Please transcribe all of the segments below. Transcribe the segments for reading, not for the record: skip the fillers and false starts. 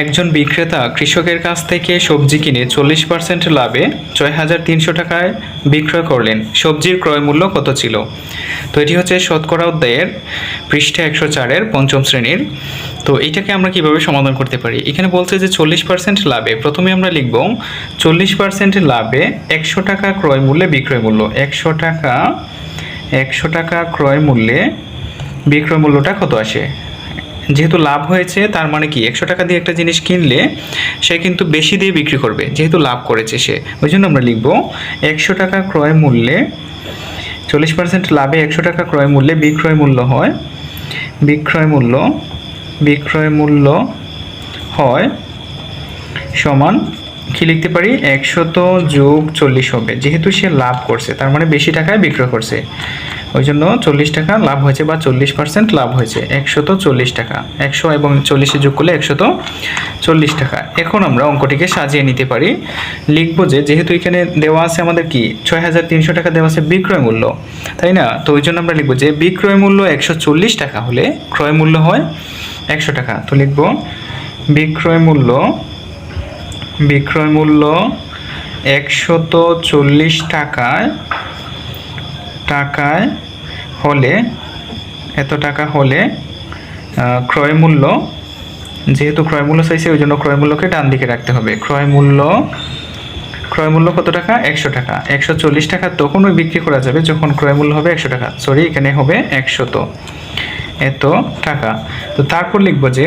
একজন বিক্রেতা কৃষকের কাছ থেকে সবজি কিনে 40% লাভে 6,300 টাকায় বিক্রয় করলেন। সবজির ক্রয় মূল্য কত ছিল? তো এটি হচ্ছে শতকরা অধ্যায়ের পৃষ্ঠা 104-এর পঞ্চম শ্রেণীর। তো এইটাকে আমরা কিভাবে সমাধান করতে পারি? এখানে বলছে যে 40% লাভে, প্রথমে আমরা লিখব 40% লাভে 100 টাকা ক্রয় মূল্যে বিক্রয় মূল্য। 100 টাকা ক্রয় মূল্যে বিক্রয় মূল্যটা কত আসে? যেহেতু লাভ হয়েছে তার মানে কি 100 টাকা দিয়ে একটা জিনিস কিনলে সে কিন্তু বেশি দিয়ে বিক্রি করবে, যেহেতু লাভ করেছে সে। ওই জন্য আমরা লিখব 100 টাকা ক্রয় মূল্যে 40% লাভে 100 টাকা ক্রয় মূল্যে বিক্রয় মূল্য হয় সমান কি লিখতে পারি? 100 যোগ 40 হবে, যেহেতু সে লাভ করছে তার মানে বেশি টাকায় বিক্রয় করছে, ওই জন্য 40 টাকা লাভ হয়েছে বা 40% লাভ হয়েছে। 140 টাকা, 100 এবং 40 যোগ করলে 140 টাকা। এখন আমরা অঙ্কটিকে সাজিয়ে নিতে পারি। লিখবো যে যেহেতু এখানে দেওয়া আছে আমাদের কি 6,300 টাকা দেওয়া আছে বিক্রয় মূল্য, তাই না? তো ওই জন্য আমরা লিখবো যে বিক্রয় মূল্য 140 টাকা হলে ক্রয় মূল্য হয় 100 টাকা। তো লিখবো বিক্রয় মূল্য 140 টাকায় হলে এত টাকা হলে ক্রয় মূল্য, যেহেতু ক্রয় মূল্য চাইছে ওই জন্য ক্রয় মূল্যকে ডান দিকে রাখতে হবে। ক্রয় মূল্য কত টাকা? 100 টাকা। 140 টাকা তখনই বিক্রি করা যাবে যখন ক্রয় মূল্য হবে 100 টাকা, সরি এখানে হবে 100 এত টাকা। তো তারপর লিখব যে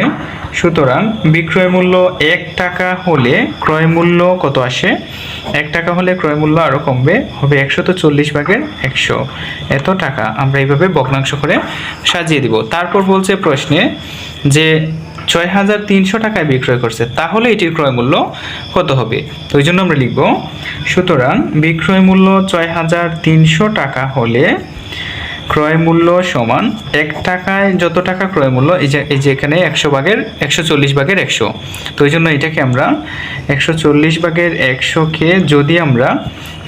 সুতরাং বিক্রয় মূল্য 1 টাকা হলে ক্রয় মূল্য কত আসে? 1 টাকা হলে ক্রয় মূল্য আরও কমবে, হবে 140/100 এত টাকা। আমরা এইভাবে ভগ্নাংশ করে সাজিয়ে দিব। তারপর বলছে প্রশ্নে যে 6,300 টাকায় বিক্রয় করছে, তাহলে এটির ক্রয় মূল্য কত হবে? তো ওই জন্য আমরা লিখব সুতরাং বিক্রয় মূল্য 6,300 টাকা হলে ক্রয় মূল্য সমান 1 টাকায় যত টাকা ক্রয় মূল্য, এই যে এখানে 140/100। তো ওই জন্য এটাকে আমরা 140/100-কে যদি আমরা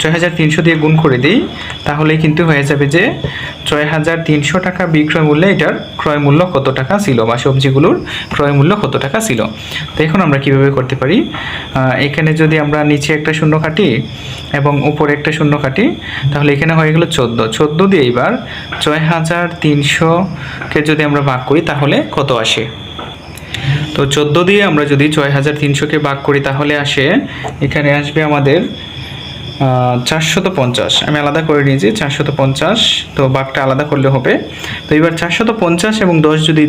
6,300 দিয়ে গুণ করে দিই তাহলে কিন্তু হয়ে যাবে যে 6,300 টাকা বিক্রয় মূল্যে এটার ক্রয় মূল্য কত টাকা ছিল বা সবজিগুলোর ক্রয় মূল্য কত টাকা ছিল। তো এখন আমরা কিভাবে করতে পারি? এখানে যদি আমরা নিচে একটা শূন্য কাটি এবং উপরে একটা শূন্য কাটি তাহলে এখানে হয়ে গেল 14 দিয়ে এবার 6,300-কে যদি আমরা ভাগ করি তাহলে কত আসে? তো 14 দিয়ে আমরা যদি 6,300-কে ভাগ করি তাহলে আসে, এখানে আসবে আমাদের 450। আমি আলাদা করে নিয়েছি 450, তো ভাগটা আলাদা করলে হবে। তো এবার 450 এবং 10 যদি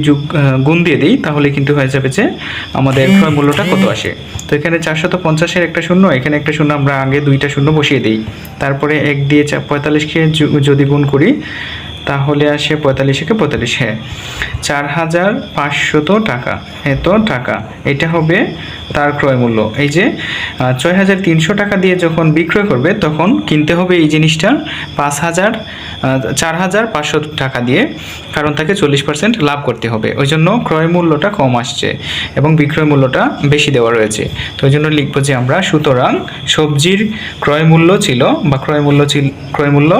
গুণ দিয়ে দিই তাহলে কিন্তু হয়ে যাবে যে আমাদের ক্রয় মূল্যটা কত আসে। তো এখানে 450-এর একটা শূন্য, এখানে একটা শূন্য, আমরা আগে দুইটা শূন্য বসিয়ে দিই। তারপরে 1 দিয়ে 45-কে যদি গুণ করি তাহলে আসে 45-কে 45, হ্যাঁ 4,500 টাকা এত টাকা। এটা হবে তার ক্রয় মূল্য। এই যে 6,300 টাকা দিয়ে যখন বিক্রয় করবে তখন কিনতে হবে এই জিনিসটা 4,500 টাকা দিয়ে, কারণ তাকে 40% লাভ করতে হবে। ওই জন্য ক্রয় মূল্যটা কম আসছে এবং বিক্রয় মূল্যটা বেশি দেওয়া রয়েছে। তো ওই জন্য লিখবো যে আমরা সুতরাং সবজির ক্রয় মূল্য ছিল বা ক্রয় মূল্য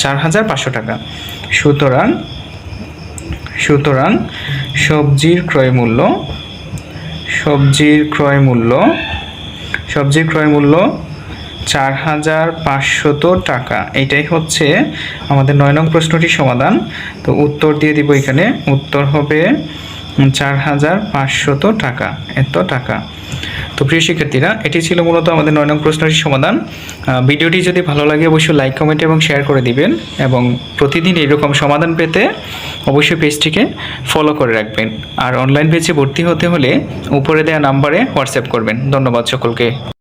4,500 টাকা। সুতরাং সবজির ক্রয় মূল্য 4,500 টাকা। এটাই হচ্ছে আমাদের 9 নং প্রশ্নটির সমাধান। তো উত্তর দিয়ে দিব, এখানে উত্তর হবে 4,500 টাকা এত টাকা। তো প্রিয় শিক্ষার্থীরা, এটি ছিল মূলত আমাদের 9 নং প্রশ্নটির সমাধান। ভিডিওটি যদি ভালো লাগে অবশ্যই লাইক, কমেন্ট এবং শেয়ার করে দিবেন এবং প্রতিদিন এরকম সমাধান পেতে অবশ্যই পেজটিকে ফলো করে রাখবেন। আর অনলাইন পেজে ভর্তি হতে হলে উপরে দেওয়া নাম্বারে হোয়াটসঅ্যাপ করবেন। ধন্যবাদ সকলকে।